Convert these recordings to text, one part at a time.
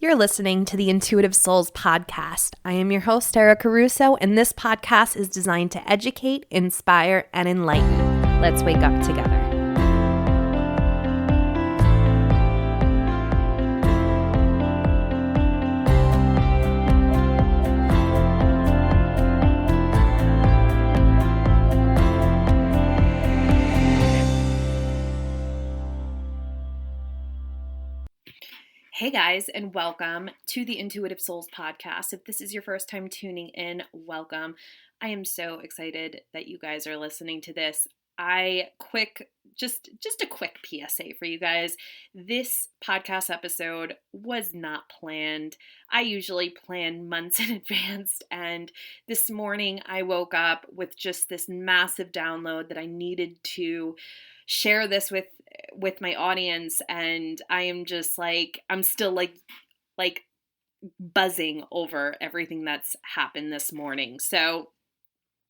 You're listening to the Intuitive Souls podcast. I am your host, Sarah Caruso, and this podcast is designed to educate, inspire, and enlighten. Let's wake up together. Hey guys, and welcome to the Intuitive Souls podcast. If this is your first time tuning in, welcome. I am so excited that you guys are listening to this. Just a quick PSA for you guys. This podcast episode was not planned. I usually plan months in advance, and this morning I woke up with just this massive download that I needed to share this with my audience, and I am just I'm still like buzzing over everything that's happened this morning. So,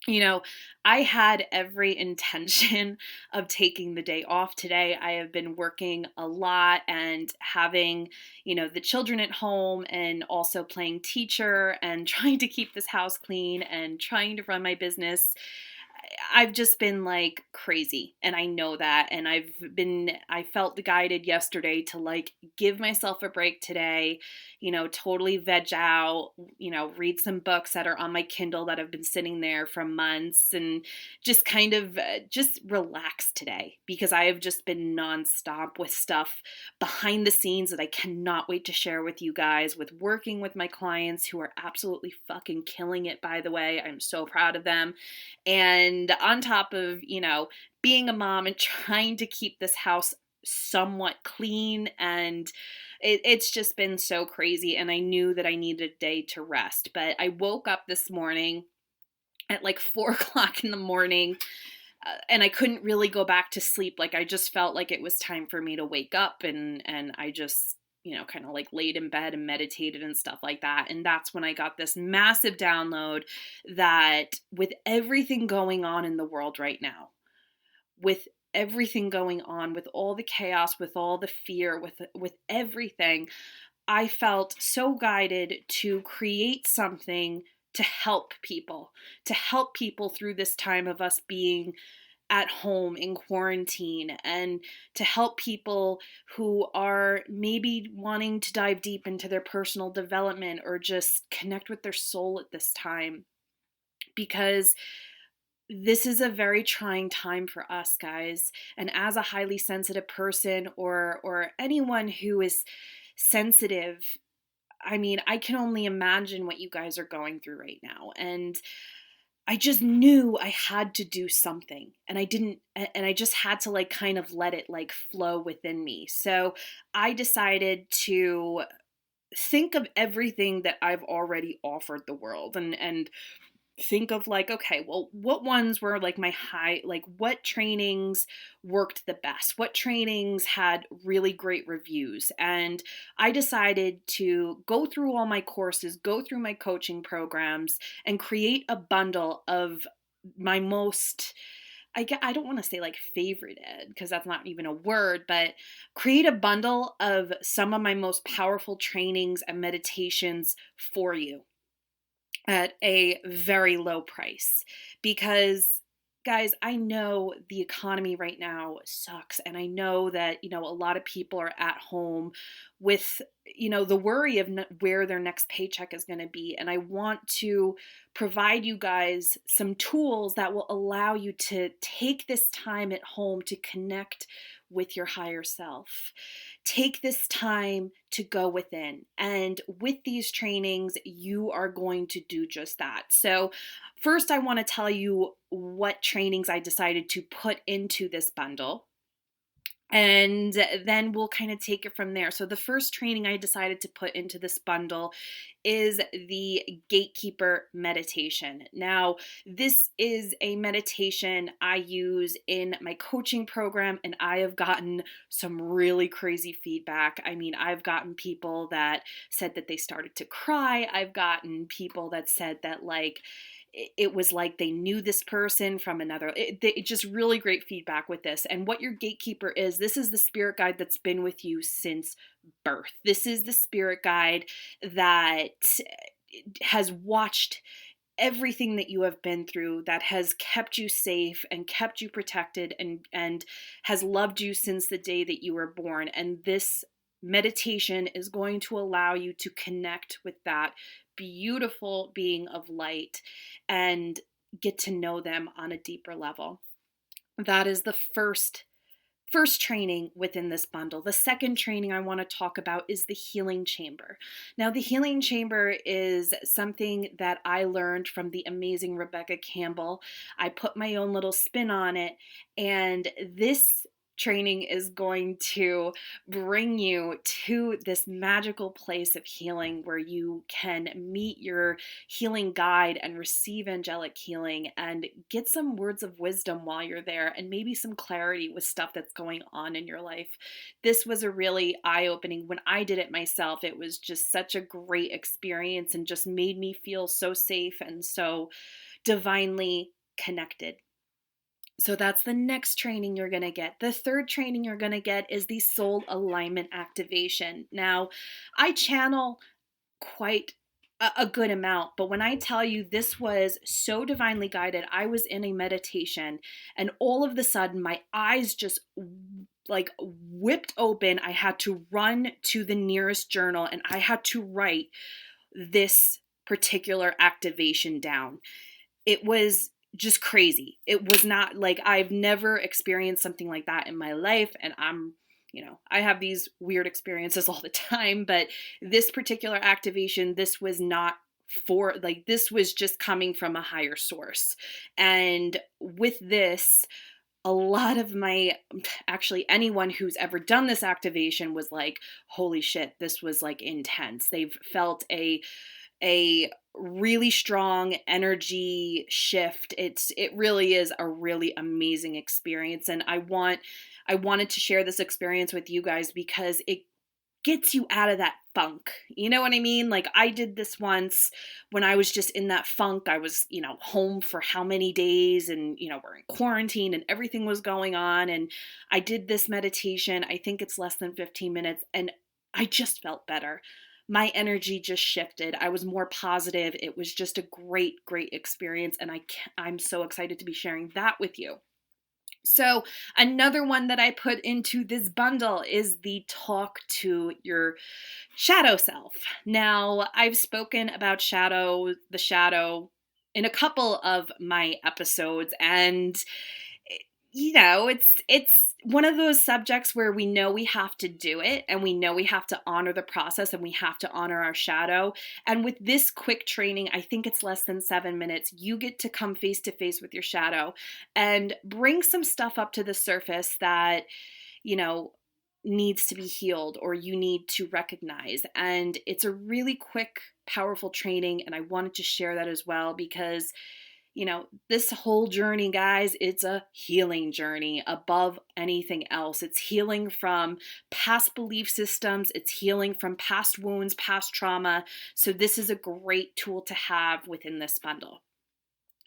I had every intention of taking the day off today. I have been working a lot and having, the children at home and also playing teacher and trying to keep this house clean and trying to run my business. I've just been like crazy, and I know that, and I felt guided yesterday to give myself a break today, totally veg out, read some books that are on my Kindle that have been sitting there for months, and just kind of just relax today, because I have just been nonstop with stuff behind the scenes that I cannot wait to share with you guys, with working with my clients who are absolutely fucking killing it, by the way. I'm so proud of them. And on top of, being a mom and trying to keep this house somewhat clean, and it's just been so crazy, and I knew that I needed a day to rest. But I woke up this morning at 4 o'clock in the morning, and I couldn't really go back to sleep. I just felt like it was time for me to wake up, and I just kind of laid in bed and meditated and stuff like that. And that's when I got this massive download that with everything going on in the world right now, with everything going on, with all the chaos, with all the fear, with everything, I felt so guided to create something to help people through this time of us being at home in quarantine, and to help people who are maybe wanting to dive deep into their personal development or just connect with their soul at this time, because this is a very trying time for us, guys. And as a highly sensitive person, or anyone who is sensitive, I mean, I can only imagine what you guys are going through right now. And I just knew I had to do something, and I just had to kind of let it flow within me. So I decided to think of everything that I've already offered the world, and think of okay, well, what ones were my high, what trainings worked the best, what trainings had really great reviews. And I decided to go through all my courses, go through my coaching programs, and create a bundle of my most, I don't want to say favorite ed, because that's not even a word, but create a bundle of some of my most powerful trainings and meditations for you at a very low price. Because, guys, I know the economy right now sucks, and I know that a lot of people are at home with the worry of where their next paycheck is going to be. And I want to provide you guys some tools that will allow you to take this time at home to connect with your higher self. Take this time to go within. And with these trainings, you are going to do just that. So first, I want to tell you what trainings I decided to put into this bundle, and then we'll kind of take it from there. So the first training I decided to put into this bundle is the Gatekeeper meditation. Now, this is a meditation I use in my coaching program, and I have gotten some really crazy feedback. I mean, I've gotten people that said that they started to cry. I've gotten people that said that it was like they knew this person from another. Just really great feedback with this. And what your gatekeeper is, this is the spirit guide that's been with you since birth. This is the spirit guide that has watched everything that you have been through, that has kept you safe and kept you protected, and has loved you since the day that you were born. And this meditation is going to allow you to connect with that beautiful being of light and get to know them on a deeper level. That is the first training within this bundle. The second training I want to talk about is the healing chamber. Now, the healing chamber is something that I learned from the amazing Rebecca Campbell. I put my own little spin on it, and this training is going to bring you to this magical place of healing where you can meet your healing guide and receive angelic healing and get some words of wisdom while you're there, and maybe some clarity with stuff that's going on in your life. This was a really eye-opening. When I did it myself, it was just such a great experience and just made me feel so safe and so divinely connected. So that's the next training you're going to get. The third training you're going to get is the soul alignment activation. Now, I channel quite a good amount, but when I tell you this was so divinely guided, I was in a meditation and all of the sudden my eyes just like whipped open. I had to run to the nearest journal and I had to write this particular activation down. It was just crazy. It was not like, I've never experienced something like that in my life. And I have these weird experiences all the time, but this particular activation, this was not this was just coming from a higher source. And with this, a lot of actually anyone who's ever done this activation was like, holy shit, this was like intense. They've felt a really strong energy shift. It really is a really amazing experience, and I wanted to share this experience with you guys because it gets you out of that funk. You know what I mean? Like, I did this once when I was just in that funk. I was, home for how many days, and we're in quarantine and everything was going on, and I did this meditation. I think it's less than 15 minutes, and I just felt better. My energy just shifted. I was more positive. It was just a great, great experience. And I'm so excited to be sharing that with you. So another one that I put into this bundle is the talk to your shadow self. Now, I've spoken about the shadow in a couple of my episodes, and it's one of those subjects where we know we have to do it, and we know we have to honor the process, and we have to honor our shadow. And with this quick training, I think it's less than 7 minutes, you get to come face to face with your shadow and bring some stuff up to the surface that, needs to be healed or you need to recognize. And it's a really quick, powerful training. And I wanted to share that as well because this whole journey, guys, it's a healing journey above anything else. It's healing from past belief systems. It's healing from past wounds, past trauma. So this is a great tool to have within this bundle.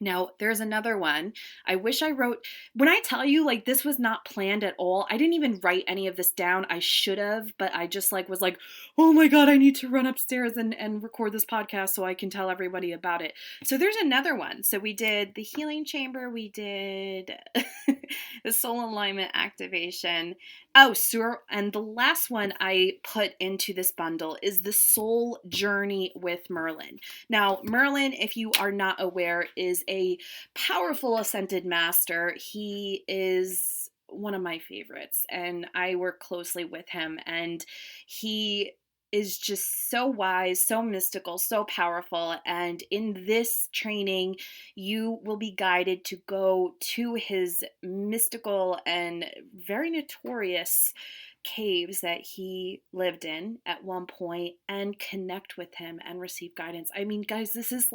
Now, there's another one. I wish I wrote, when I tell you, like, this was not planned at all. I didn't even write any of this down. I should have, but I just was like, oh my God, I need to run upstairs and record this podcast so I can tell everybody about it. So there's another one. So we did the healing chamber. We did the soul alignment activation. Oh, sure. And the last one I put into this bundle is the soul journey with Merlin. Now, Merlin, if you are not aware, is a powerful ascended master. He is one of my favorites, and I work closely with him, and he is just so wise, so mystical, so powerful. And in this training, you will be guided to go to his mystical and very notorious caves that he lived in at one point and connect with him and receive guidance. I mean, guys, this is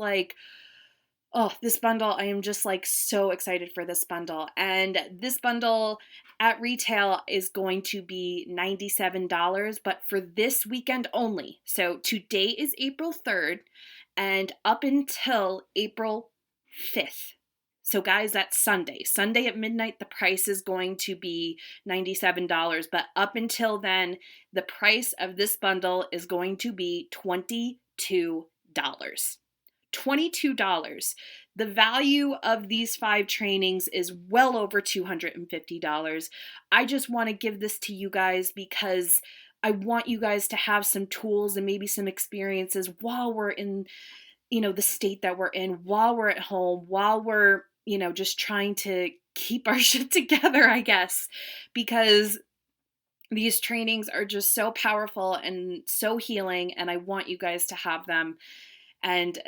this bundle, I am just so excited for this bundle. And this bundle at retail is going to be $97, but for this weekend only. So today is April 3rd, and up until April 5th. So guys, that's Sunday. Sunday at midnight, the price is going to be $97. But up until then, the price of this bundle is going to be $22. $22. The value of these 5 trainings is well over $250. I just want to give this to you guys because I want you guys to have some tools and maybe some experiences while we're in, the state that we're in, while we're at home, while we're, just trying to keep our shit together, I guess, because these trainings are just so powerful and so healing, and I want you guys to have them. And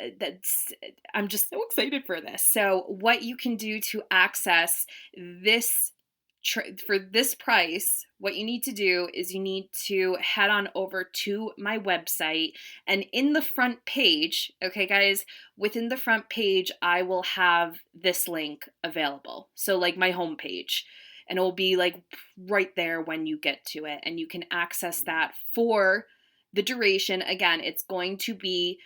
I'm just so excited for this. So what you can do to access this for this price, what you need to do is you need to head on over to my website, and in the front page, okay guys, within the front page, I will have this link available. So like my homepage, and it will be like right there when you get to it, and you can access that for the duration. Again, it's going to be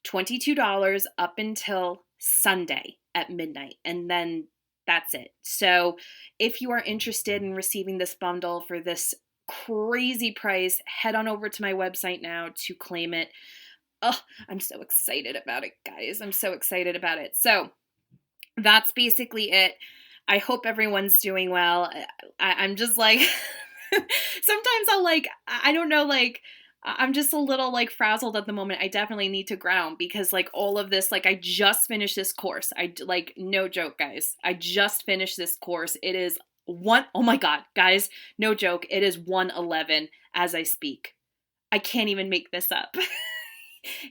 $22 up until Sunday at midnight, and then that's it. So if you are interested in receiving this bundle for this crazy price, head on over to my website now to claim it. Oh, I'm so excited about it, guys. I'm so excited about it. So that's basically it. I hope everyone's doing well. I'm just like, sometimes I'll I don't know, I'm just a little frazzled at the moment. I definitely need to ground because all of this, I just finished this course. No joke, guys. I just finished this course. It is oh my God, guys, no joke. It is 1:11 as I speak. I can't even make this up.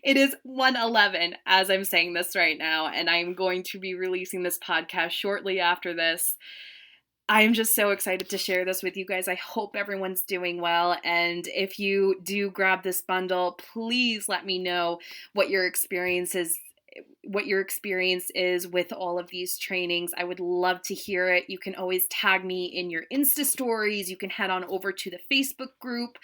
It is 1:11 as I'm saying this right now, and I'm going to be releasing this podcast shortly after this. I'm just so excited to share this with you guys. I hope everyone's doing well. And if you do grab this bundle, please let me know what your experience is with all of these trainings. I would love to hear it. You can always tag me in your Insta stories. You can head on over to the Facebook group,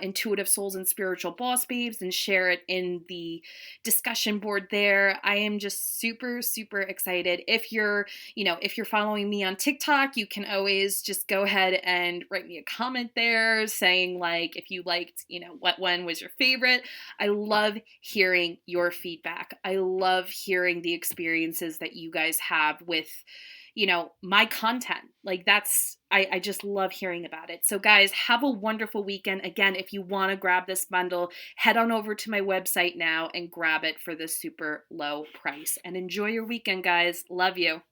Intuitive Souls and Spiritual Boss Babes, and share it in the discussion board there. I am just super, super excited. If you're following me on TikTok, you can always just go ahead and write me a comment there saying if you liked, what one was your favorite. I love hearing your feedback. I love hearing the experiences that you guys have with, my content. I just love hearing about it. So guys, have a wonderful weekend. Again, if you want to grab this bundle, head on over to my website now and grab it for the super low price. And enjoy your weekend, guys. Love you.